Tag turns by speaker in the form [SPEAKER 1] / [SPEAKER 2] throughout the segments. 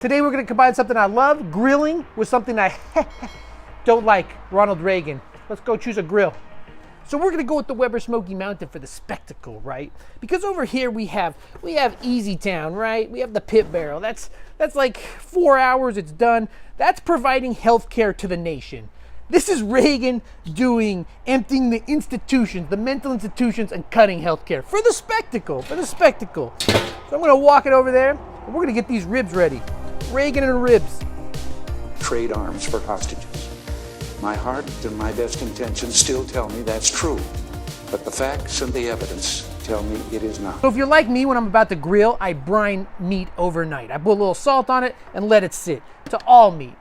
[SPEAKER 1] Today we're going to combine something I love, grilling, with something I don't like, Ronald Reagan. Let's go choose a grill. So we're going to go with the Weber Smoky Mountain for the spectacle, right? Because over here we have Easy Town, right? We have the pit barrel. That's like 4 hours, it's done. That's providing health care to the nation. This is Reagan emptying the institutions, the mental institutions, and cutting health care for the spectacle, So I'm going to walk it over there, and we're going to get these ribs ready. Reagan and ribs.
[SPEAKER 2] Trade arms for hostages. My heart and my best intentions still tell me that's true, but the facts and the evidence tell me it is not.
[SPEAKER 1] So if you're like me, when I'm about to grill, I brine meat overnight. I put a little salt on it and let it sit to all meat.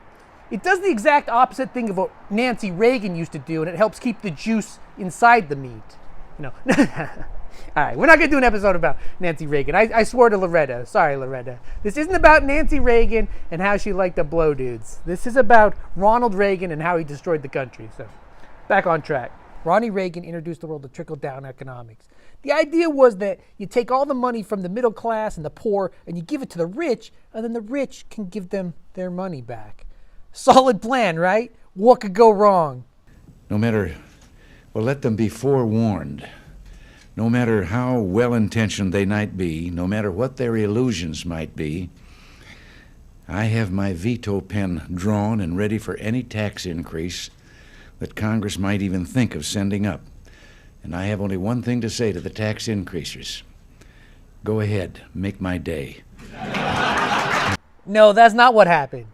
[SPEAKER 1] It does the exact opposite thing of what Nancy Reagan used to do, and it helps keep the juice inside the meat. You know. All right, we're not going to do an episode about Nancy Reagan. I swore to Loretta. Sorry, Loretta. This isn't about Nancy Reagan and how she liked to blow dudes. This is about Ronald Reagan and how he destroyed the country. So, back on track. Ronnie Reagan introduced the world to trickle-down economics. The idea was that you take all the money from the middle class and the poor and you give it to the rich, and then the rich can give them their money back. Solid plan, right? What could go wrong?
[SPEAKER 3] Let them be forewarned. No matter how well-intentioned they might be, no matter what their illusions might be, I have my veto pen drawn and ready for any tax increase that Congress might even think of sending up. And I have only one thing to say to the tax increasers. Go ahead, make my day.
[SPEAKER 1] No, that's not what happened.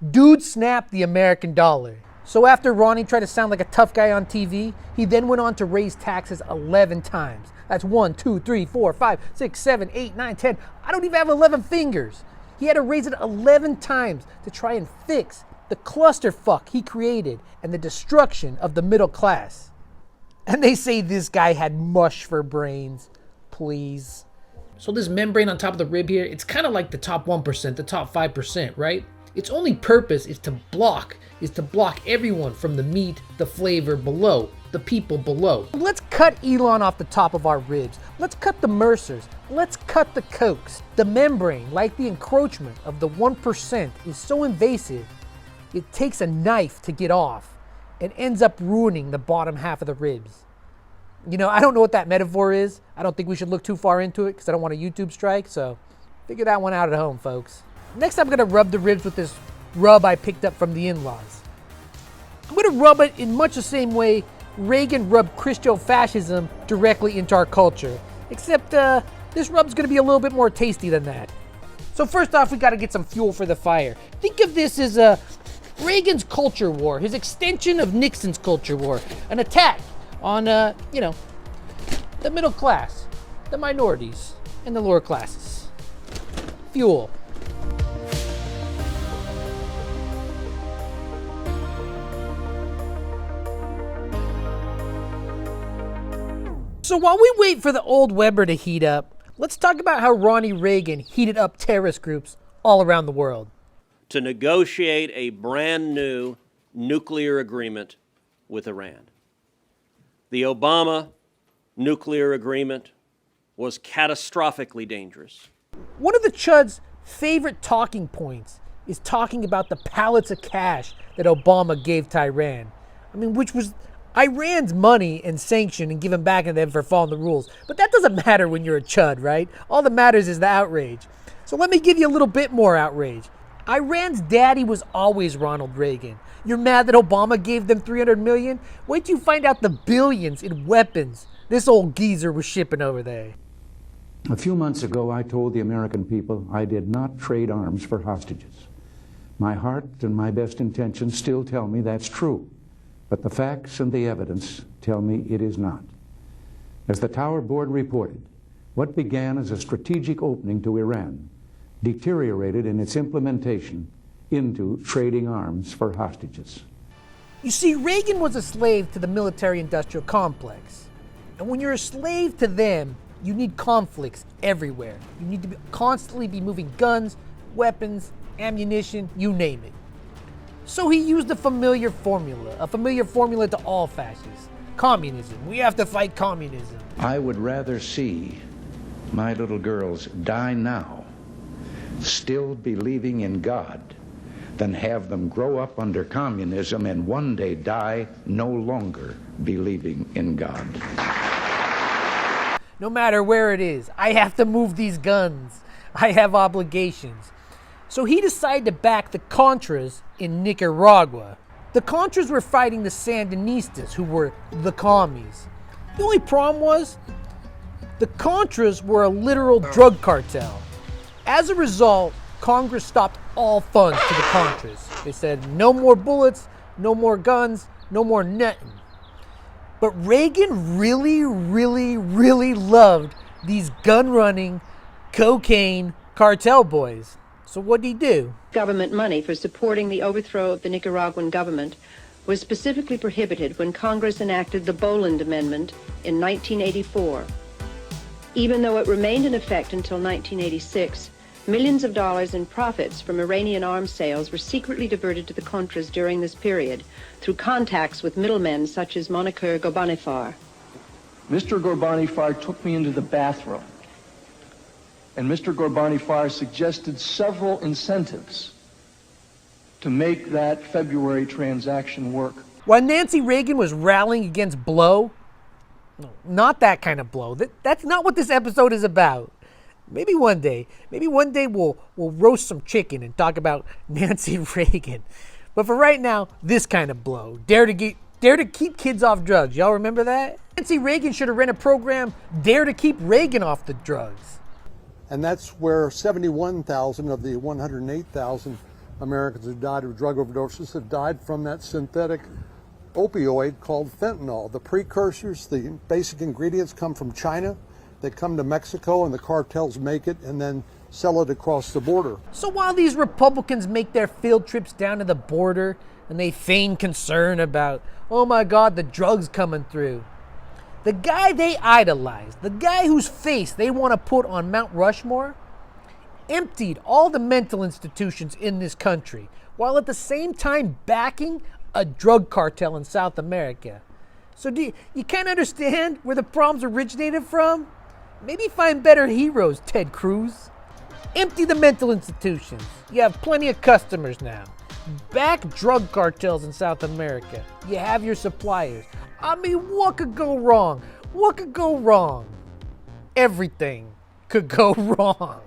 [SPEAKER 1] Dude snapped the American dollar. So after Ronnie tried to sound like a tough guy on TV, he then went on to raise taxes 11 times. That's 1, 2, 3, 4, 5, 6, 7, 8, 9, 10. I don't even have 11 fingers. He had to raise it 11 times to try and fix the clusterfuck he created and the destruction of the middle class. And they say this guy had mush for brains. Please. So this membrane on top of the rib here, it's kind of like the top 1%, the top 5%, right? Its only purpose is to block everyone from the meat, the flavor below, the people below. Let's cut Elon off the top of our ribs. Let's cut the Mercers. Let's cut the Cokes. The membrane, like the encroachment of the 1%, is so invasive, it takes a knife to get off and ends up ruining the bottom half of the ribs. You know, I don't know what that metaphor is. I don't think we should look too far into it because I don't want a YouTube strike, so figure that one out at home, folks. Next, I'm going to rub the ribs with this rub I picked up from the in-laws. I'm going to rub it in much the same way Reagan rubbed Christo-fascism directly into our culture. Except this rub's going to be a little bit more tasty than that. So first off, we got to get some fuel for the fire. Think of this as Reagan's culture war, his extension of Nixon's culture war. An attack on, the middle class, the minorities, and the lower classes. Fuel. So while we wait for the old Weber to heat up, let's talk about how Ronnie Reagan heated up terrorist groups all around the world.
[SPEAKER 4] To negotiate a brand new nuclear agreement with Iran. The Obama nuclear agreement was catastrophically dangerous.
[SPEAKER 1] One of the Chud's favorite talking points is talking about the pallets of cash that Obama gave to Iran. I mean, which was Iran's money and sanction and given back to them for following the rules. But that doesn't matter when you're a Chud, right? All that matters is the outrage. So let me give you a little bit more outrage. Iran's daddy was always Ronald Reagan. You're mad that Obama gave them $300 million? Wait till you find out the billions in weapons this old geezer was shipping over there.
[SPEAKER 2] A few months ago, I told the American people I did not trade arms for hostages. My heart and my best intentions still tell me that's true, but the facts and the evidence tell me it is not. As the Tower Board reported, what began as a strategic opening to Iran deteriorated in its implementation into trading arms for hostages.
[SPEAKER 1] You see, Reagan was a slave to the military-industrial complex. And when you're a slave to them, you need conflicts everywhere. You need to constantly be moving guns, weapons, ammunition, you name it. So he used a familiar formula to all fascists. Communism. We have to fight communism.
[SPEAKER 3] I would rather see my little girls die now
[SPEAKER 2] still believing in God than have them grow up under communism and one day die no longer believing in God.
[SPEAKER 1] No matter where it is, I have to move these guns. I have obligations. So he decided to back the Contras in Nicaragua. The Contras were fighting the Sandinistas, who were the commies. The only problem was, the Contras were a literal drug cartel. As a result, Congress stopped all funds to the Contras. They said, no more bullets, no more guns, no more nothing. But Reagan really, really, really loved these gun-running, cocaine cartel boys. So what'd he do?
[SPEAKER 5] Government money for supporting the overthrow of the Nicaraguan government was specifically prohibited when Congress enacted the Boland Amendment in 1984. Even though it remained in effect until 1986, millions of dollars in profits from Iranian arms sales were secretly diverted to the Contras during this period through contacts with middlemen such as Moniker Ghorbanifar.
[SPEAKER 6] Mr. Ghorbanifar took me into the bathroom, and Mr. Ghorbanifar suggested several incentives to make that February transaction work.
[SPEAKER 1] While Nancy Reagan was rallying against blow, no, not that kind of blow. That's not what this episode is about. Maybe one day we'll roast some chicken and talk about Nancy Reagan. But for right now, this kind of blow. Dare to keep kids off drugs. Y'all remember that? Nancy Reagan should have ran a program, Dare to Keep Reagan Off the Drugs.
[SPEAKER 7] And that's where 71,000 of the 108,000 Americans who died of drug overdoses have died from that synthetic opioid called fentanyl. The precursors, the basic ingredients come from China. They come to Mexico and the cartels make it and then sell it across the border.
[SPEAKER 1] So while these Republicans make their field trips down to the border and they feign concern about, oh my God, the drugs coming through, the guy they idolize, the guy whose face they want to put on Mount Rushmore, emptied all the mental institutions in this country while at the same time backing a drug cartel in South America. So do you can't understand where the problems originated from? Maybe find better heroes, Ted Cruz. Empty the mental institutions. You have plenty of customers now. Back drug cartels in South America. You have your suppliers. I mean, what could go wrong? What could go wrong? Everything could go wrong.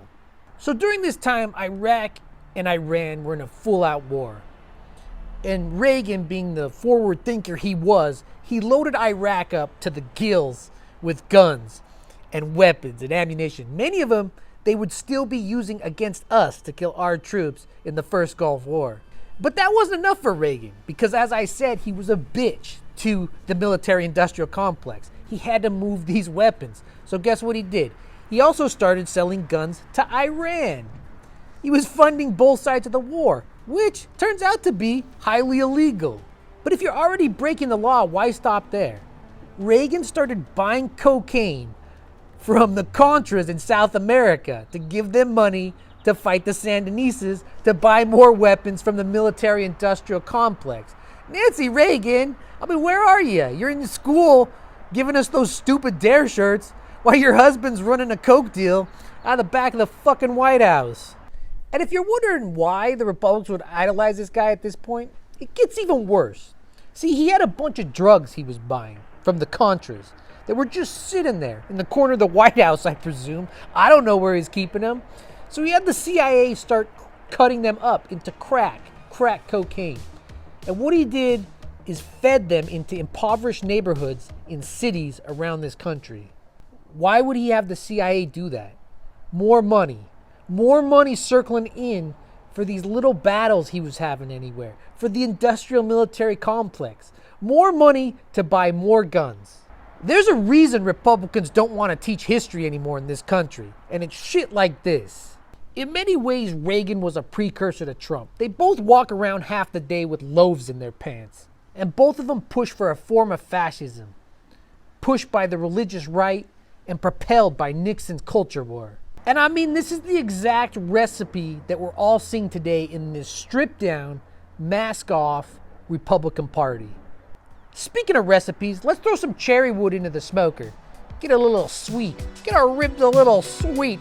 [SPEAKER 1] So during this time, Iraq and Iran were in a full-out war. And Reagan, being the forward thinker he was, he loaded Iraq up to the gills with guns and weapons and ammunition. Many of them they would still be using against us to kill our troops in the first Gulf War. But that wasn't enough for Reagan, because as I said, he was a bitch to the military-industrial complex. He had to move these weapons. So guess what he did? He also started selling guns to Iran. He was funding both sides of the war, which turns out to be highly illegal. But if you're already breaking the law, why stop there? Reagan started buying cocaine from the Contras in South America to give them money to fight the Sandinistas, to buy more weapons from the military-industrial complex. Nancy Reagan, I mean, where are you? You're in school giving us those stupid dare shirts while your husband's running a coke deal out of the back of the fucking White House. And if you're wondering why the Republicans would idolize this guy at this point, it gets even worse. See, he had a bunch of drugs he was buying from the Contras that were just sitting there in the corner of the White House, I presume. I don't know where he's keeping them. So he had the CIA start cutting them up into crack cocaine. And what he did is fed them into impoverished neighborhoods in cities around this country. Why would he have the CIA do that? More money circling in for these little battles he was having anywhere, for the industrial military complex. More money to buy more guns. There's a reason Republicans don't want to teach history anymore in this country, and it's shit like this. In many ways, Reagan was a precursor to Trump. They both walk around half the day with loaves in their pants, and both of them push for a form of fascism, pushed by the religious right and propelled by Nixon's culture war. And I mean, this is the exact recipe that we're all seeing today in this stripped down, mask off Republican Party. Speaking of recipes, let's throw some cherry wood into the smoker. Get a little sweet. Get our ribs a little sweet.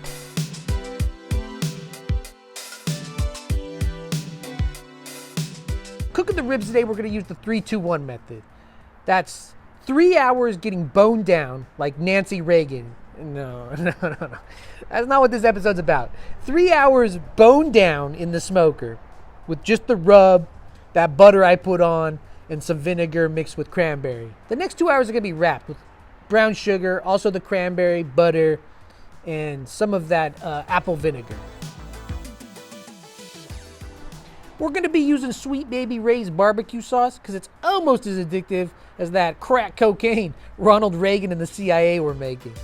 [SPEAKER 1] Cooking the ribs today, we're going to use the 3-2-1 method. That's 3 hours getting boned down like Nancy Reagan. No. That's not what this episode's about. 3 hours boned down in the smoker with just the rub, that butter I put on, and some vinegar mixed with cranberry. The next 2 hours are going to be wrapped with brown sugar, also the cranberry, butter, and some of that apple vinegar. We're going to be using Sweet Baby Ray's barbecue sauce because it's almost as addictive as that crack cocaine Ronald Reagan and the CIA were making.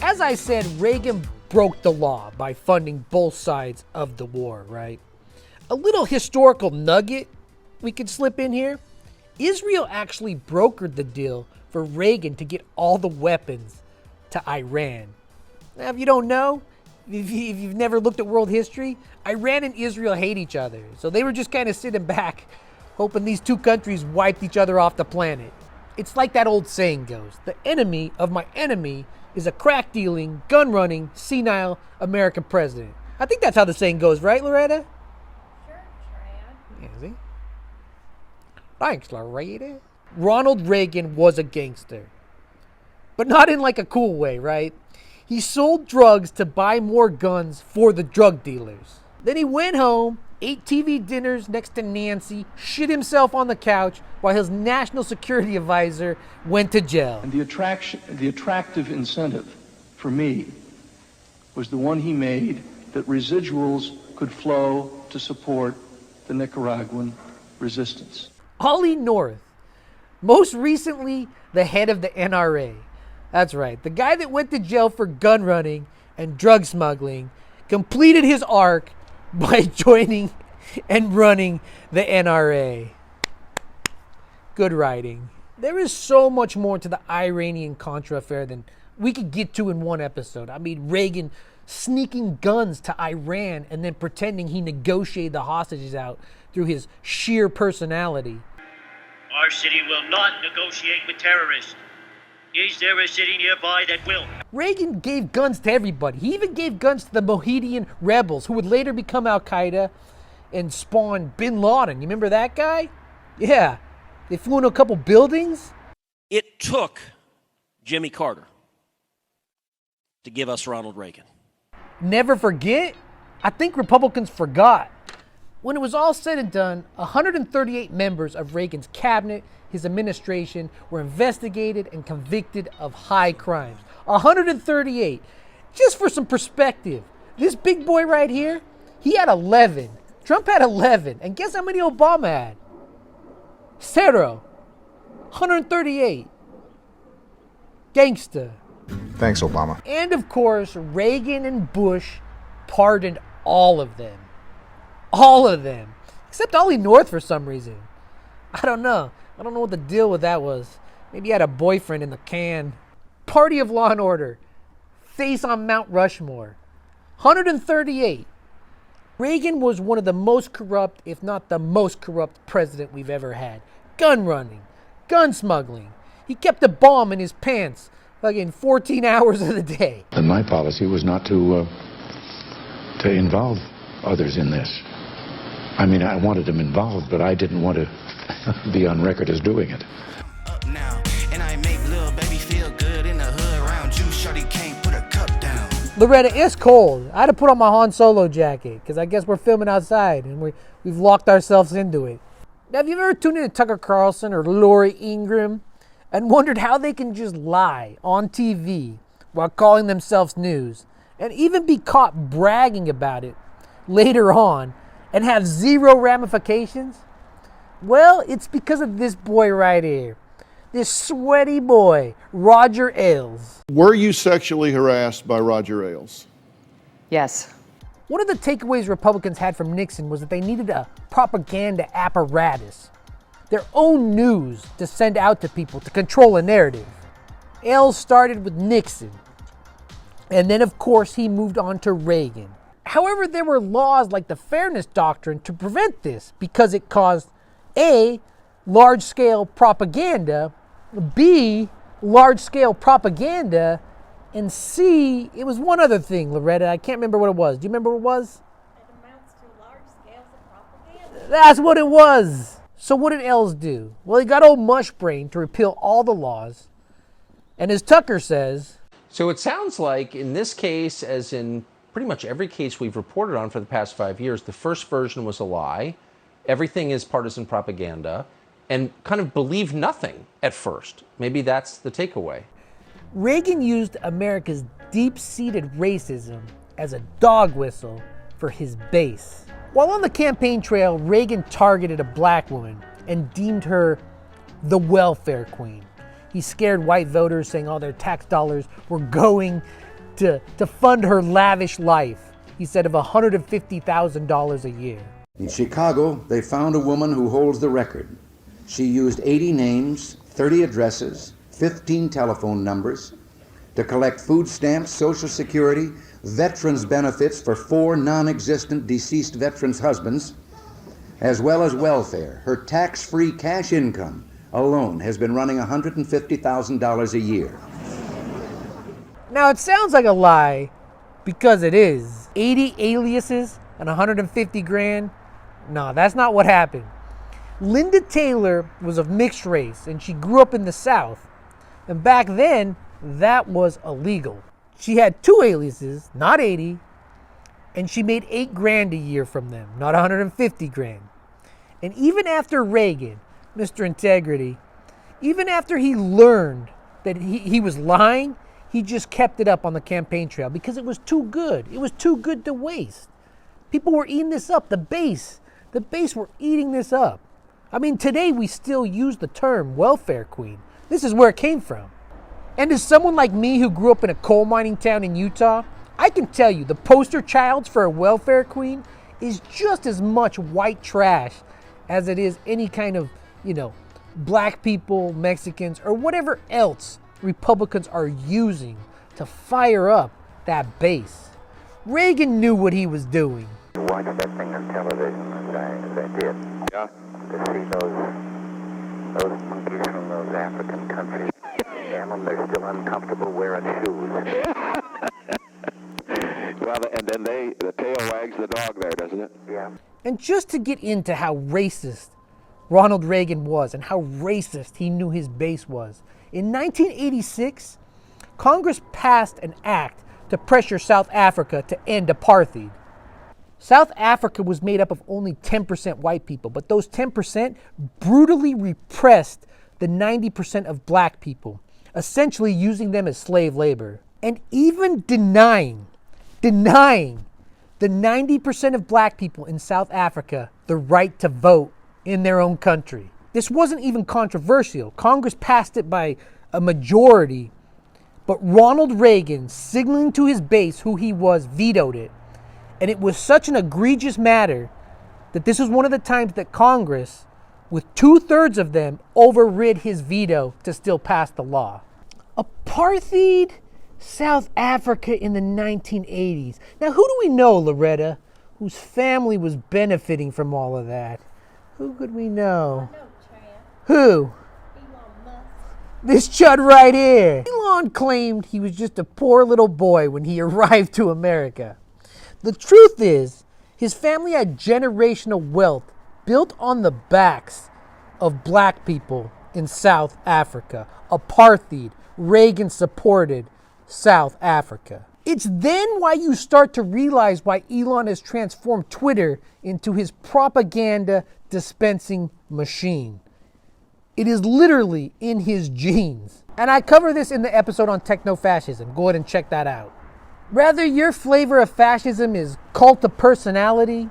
[SPEAKER 1] As I said, Reagan broke the law by funding both sides of the war, right? A little historical nugget we could slip in here. Israel actually brokered the deal for Reagan to get all the weapons to Iran. Now, if you don't know, if you've never looked at world history, Iran and Israel hate each other. So they were just kind of sitting back, hoping these two countries wiped each other off the planet. It's like that old saying goes, the enemy of my enemy is a crack-dealing, gun-running, senile American president. I think that's how the saying goes, right, Loretta?
[SPEAKER 8] Sure I am.
[SPEAKER 1] Yeah, see? Thanks, Loretta. Ronald Reagan was a gangster. But not in like a cool way, right? He sold drugs to buy more guns for the drug dealers. Then he went home, ate TV dinners next to Nancy, shit himself on the couch while his national security advisor went to jail.
[SPEAKER 6] And the attractive incentive for me was the one he made that residuals could flow to support the Nicaraguan resistance.
[SPEAKER 1] Ollie North, most recently the head of the NRA. That's right, the guy that went to jail for gun running and drug smuggling completed his arc by joining and running the NRA. Good writing. There is so much more to the Iranian Contra affair than we could get to in one episode. I mean, Reagan sneaking guns to Iran and then pretending he negotiated the hostages out through his sheer personality.
[SPEAKER 9] Our city will not negotiate with terrorists. Is there a city nearby that will?
[SPEAKER 1] Reagan gave guns to everybody. He even gave guns to the Mohidian rebels who would later become Al-Qaeda and spawn Bin Laden. You remember that guy? Yeah. They flew into a couple buildings.
[SPEAKER 4] It took Jimmy Carter to give us Ronald Reagan.
[SPEAKER 1] Never forget? I think Republicans forgot. When it was all said and done, 138 members of Reagan's cabinet, his administration, were investigated and convicted of high crimes. 138. Just for some perspective, this big boy right here, he had 11. Trump had 11. And guess how many Obama had? 0. 138. Gangsta.
[SPEAKER 10] Thanks, Obama.
[SPEAKER 1] And of course, Reagan and Bush pardoned all of them. All of them. Except Ollie North for some reason. I don't know what the deal with that was. Maybe he had a boyfriend in the can. Party of Law and Order. Face on Mount Rushmore. 138. Reagan was one of the most corrupt, if not the most corrupt president we've ever had. Gun running. Gun smuggling. He kept a bomb in his pants fucking 14 hours of the day.
[SPEAKER 2] And my policy was not to involve others in this. I mean, I wanted them involved, but I didn't want to be on record as doing it.
[SPEAKER 11] Up now, and I make little baby feel good in the hood around you. Shorty can't put a cup down.
[SPEAKER 1] Loretta, it's cold. I had to put on my Han Solo jacket because I guess we're filming outside and we've locked ourselves into it. Now, have you ever tuned in to Tucker Carlson or Lori Ingram and wondered how they can just lie on TV while calling themselves news and even be caught bragging about it later on and have zero ramifications? Well, it's because of this boy right here. This sweaty boy, Roger Ailes.
[SPEAKER 12] Were you sexually harassed by Roger Ailes?
[SPEAKER 8] Yes.
[SPEAKER 1] One of the takeaways Republicans had from Nixon was that they needed a propaganda apparatus, their own news to send out to people to control a narrative. Ailes started with Nixon. And then, of course, he moved on to Reagan. However, there were laws like the Fairness Doctrine to prevent this because it caused A, large-scale propaganda, B, large-scale propaganda, and C, it was one other thing, Loretta. I can't remember what it was. Do you remember what it was?
[SPEAKER 8] It amounts to large scales of propaganda.
[SPEAKER 1] That's what it was. So what did Els do? Well, he got old Mushbrain to repeal all the laws. And as Tucker says...
[SPEAKER 10] So it sounds like in this case, as in pretty much every case we've reported on for the past 5 years, the first version was a lie. Everything is partisan propaganda. And kind of believe nothing at first. Maybe that's the takeaway.
[SPEAKER 1] Reagan used America's deep-seated racism as a dog whistle for his base. While on the campaign trail, Reagan targeted a black woman and deemed her the welfare queen. He scared white voters, saying all their tax dollars were going to fund her lavish life. He said of $150,000 a year.
[SPEAKER 2] In Chicago, they found a woman who holds the record. She used 80 names, 30 addresses, 15 telephone numbers to collect food stamps, Social Security, veterans benefits for 4 non-existent deceased veterans' husbands, as well as welfare. Her tax-free cash income alone has been running $150,000 a year.
[SPEAKER 1] Now it sounds like a lie because it is. 80 aliases and 150 grand? No, that's not what happened. Linda Taylor was of mixed race and she grew up in the South. And back then, that was illegal. She had 2 aliases, not 80, and she made 8 grand a year from them, not 150 grand. And even after Reagan, Mr. Integrity, even after he learned that he was lying, he just kept it up on the campaign trail because it was too good. It was too good to waste. People were eating this up. The base were eating this up. I mean, today we still use the term welfare queen. This is where it came from. And as someone like me who grew up in a coal mining town in Utah, I can tell you the poster child for a welfare queen is just as much white trash as it is any kind of, black people, Mexicans, or whatever else Republicans are using to fire up that base. Reagan knew what he was doing.
[SPEAKER 13] Watch that thing on television as I did. Yeah. To see those monkeys from those African countries. Damn them, they're still uncomfortable wearing shoes.
[SPEAKER 14] Well, and then the tail wags the dog there, doesn't it?
[SPEAKER 13] Yeah.
[SPEAKER 1] And just to get into how racist Ronald Reagan was and how racist he knew his base was, in 1986, Congress passed an act to pressure South Africa to end apartheid. South Africa was made up of only 10% white people, but those 10% brutally repressed the 90% of black people, essentially using them as slave labor. And even denying the 90% of black people in South Africa the right to vote in their own country. This wasn't even controversial. Congress passed it by a majority, but Ronald Reagan, signaling to his base who he was, vetoed it. And it was such an egregious matter that this was one of the times that Congress, with 2/3 of them, overrid his veto to still pass the law. Apartheid South Africa in the 1980s. Now, who do we know, Loretta, whose family was benefiting from all of that? Who could we know? Who? This chud right here. Elon claimed he was just a poor little boy when he arrived to America. The truth is, his family had generational wealth built on the backs of black people in South Africa. Apartheid, Reagan-supported South Africa. It's then why you start to realize why Elon has transformed Twitter into his propaganda dispensing machine. It is literally in his genes. And I cover this in the episode on techno-fascism. Go ahead and check that out. Whether your flavor of fascism is cult of personality,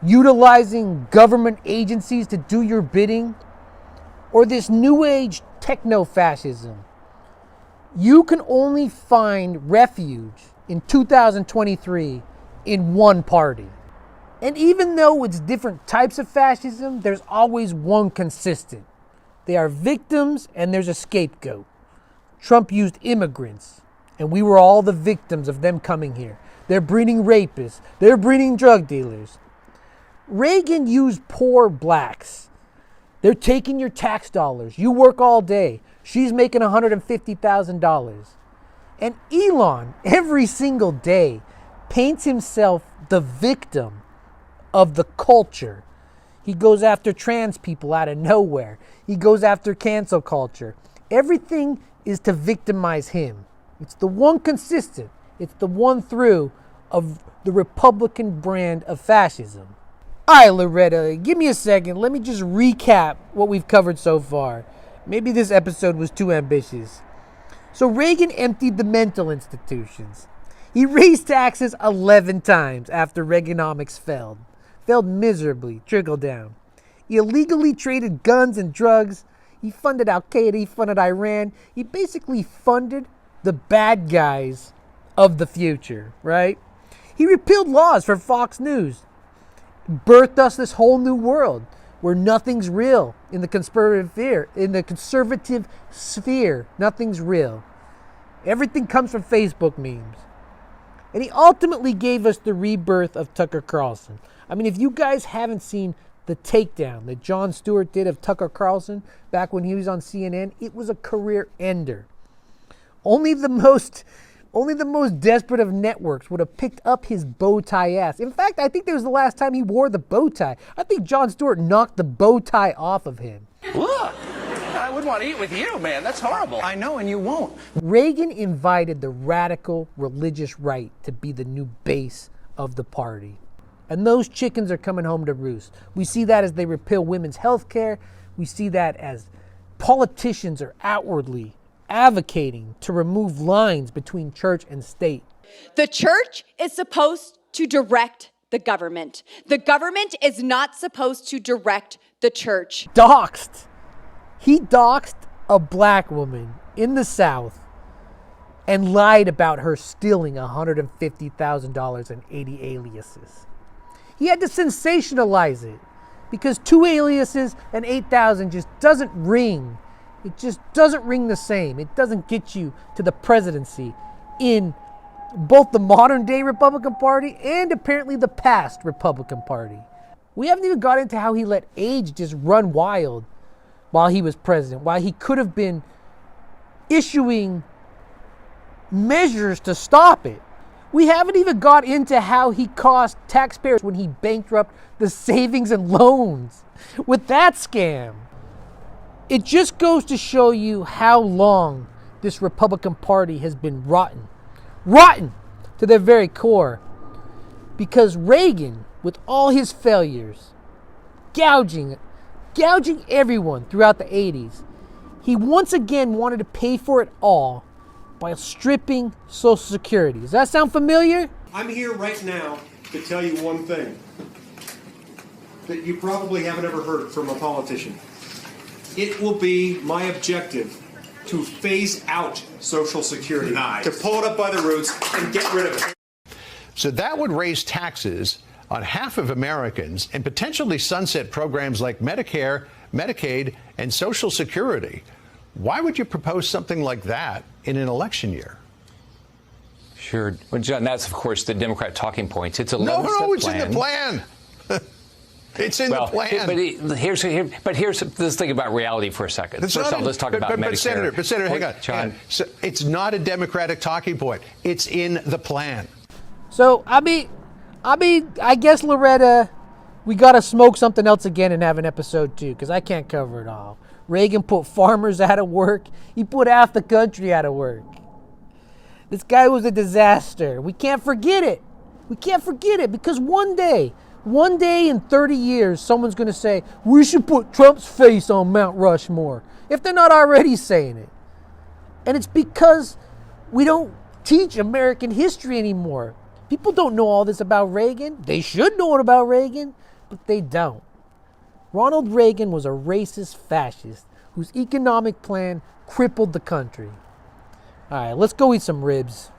[SPEAKER 1] utilizing government agencies to do your bidding, or this new age techno-fascism, you can only find refuge in 2023 in one party. And even though it's different types of fascism, there's always one consistent. They are victims and there's a scapegoat. Trump used immigrants And we were all the victims of them coming here. They're breeding rapists. They're breeding drug dealers. Reagan used poor blacks. They're taking your tax dollars. You work all day. She's making $150,000. And Elon, every single day, paints himself the victim of the culture. He goes after trans people out of nowhere. He goes after cancel culture. Everything is to victimize him. It's the one consistent. It's the one through of the Republican brand of fascism. All right, Loretta, give me a second. Let me just recap what we've covered so far. Maybe this episode was too ambitious. So Reagan emptied the mental institutions. He raised taxes 11 times after Reaganomics failed. Failed miserably, trickle down. He illegally traded guns and drugs. He funded Al-Qaeda, he funded Iran. He basically funded the bad guys of the future, right? He repealed laws for Fox News. Birthed us this whole new world where nothing's real in the conservative sphere. Nothing's real. Everything comes from Facebook memes. And he ultimately gave us the rebirth of Tucker Carlson. I mean, if you guys haven't seen the takedown that Jon Stewart did of Tucker Carlson back when he was on CNN, it was a career ender. Only the most desperate of networks would have picked up his bow tie ass. In fact, I think that was the last time he wore the bow tie. I think Jon Stewart knocked the bow tie off of him.
[SPEAKER 15] Look, I wouldn't want to eat with you, man. That's horrible. I know, and you won't.
[SPEAKER 1] Reagan invited the radical religious right to be the new base of the party. And those chickens are coming home to roost. We see that as they repeal women's health care. We see that as politicians are outwardly advocating to remove lines between church and state.
[SPEAKER 16] The church is supposed to direct the government. The government is not supposed to direct the church.
[SPEAKER 1] Doxed. He doxed a black woman in the South and lied about her stealing $150,000 in 80 aliases. He had to sensationalize it because 2 aliases and 8,000 just doesn't ring. It just doesn't ring the same. It doesn't get you to the presidency in both the modern day Republican Party and apparently the past Republican Party. We haven't even got into how he let age just run wild while he was president, while he could have been issuing measures to stop it. We haven't even got into how he cost taxpayers when he bankrupted the savings and loans with that scam. It just goes to show you how long this Republican Party has been rotten. Rotten to their very core. Because Reagan, with all his failures, gouging everyone throughout the 80s, he once again wanted to pay for it all by stripping Social Security. Does that sound familiar?
[SPEAKER 17] I'm here right now to tell you one thing that you probably haven't ever heard from a politician. It will be my objective to phase out Social Security, to pull it up by the roots and get rid of it.
[SPEAKER 18] So that would raise taxes on half of Americans and potentially sunset programs like Medicare, Medicaid, and Social Security. Why would you propose something like that in an election year?
[SPEAKER 19] Sure. Well, John, that's, of course, the Democrat talking points. It's a
[SPEAKER 18] No,
[SPEAKER 19] it's
[SPEAKER 18] in the plan. It's in the plan.
[SPEAKER 19] But here's let's think about reality for a second. First off, let's talk about Medicare.
[SPEAKER 18] But Senator, hang on.
[SPEAKER 19] John.
[SPEAKER 18] So it's not a Democratic talking point. It's in the plan.
[SPEAKER 1] So, I mean, I guess, Loretta, we got to smoke something else again and have an episode 2, because I can't cover it all. Reagan put farmers out of work. He put half the country out of work. This guy was a disaster. We can't forget it. We can't forget it, because one day in 30 years, someone's going to say, we should put Trump's face on Mount Rushmore, if they're not already saying it. And it's because we don't teach American history anymore. People don't know all this about Reagan. They should know it about Reagan, but they don't. Ronald Reagan was a racist fascist whose economic plan crippled the country. All right, let's go eat some ribs.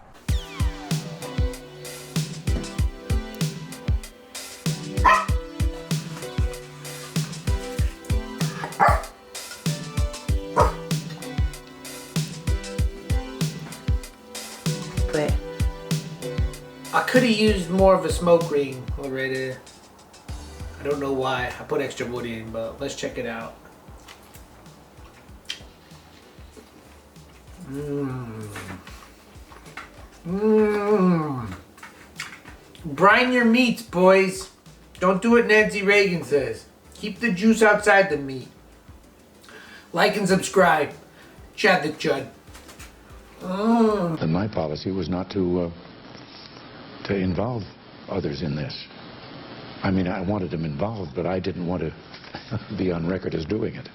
[SPEAKER 20] it.
[SPEAKER 1] I could have used more of a smoke ring already. I don't know why I put extra wood in, but let's check it out. Brine your meats, boys. Don't do what Nancy Reagan says. Keep the juice outside the meat. Like and subscribe. Chad the Chud.
[SPEAKER 3] And my policy was not to involve others in this. I mean, I wanted them involved, but I didn't want to be on record as doing it.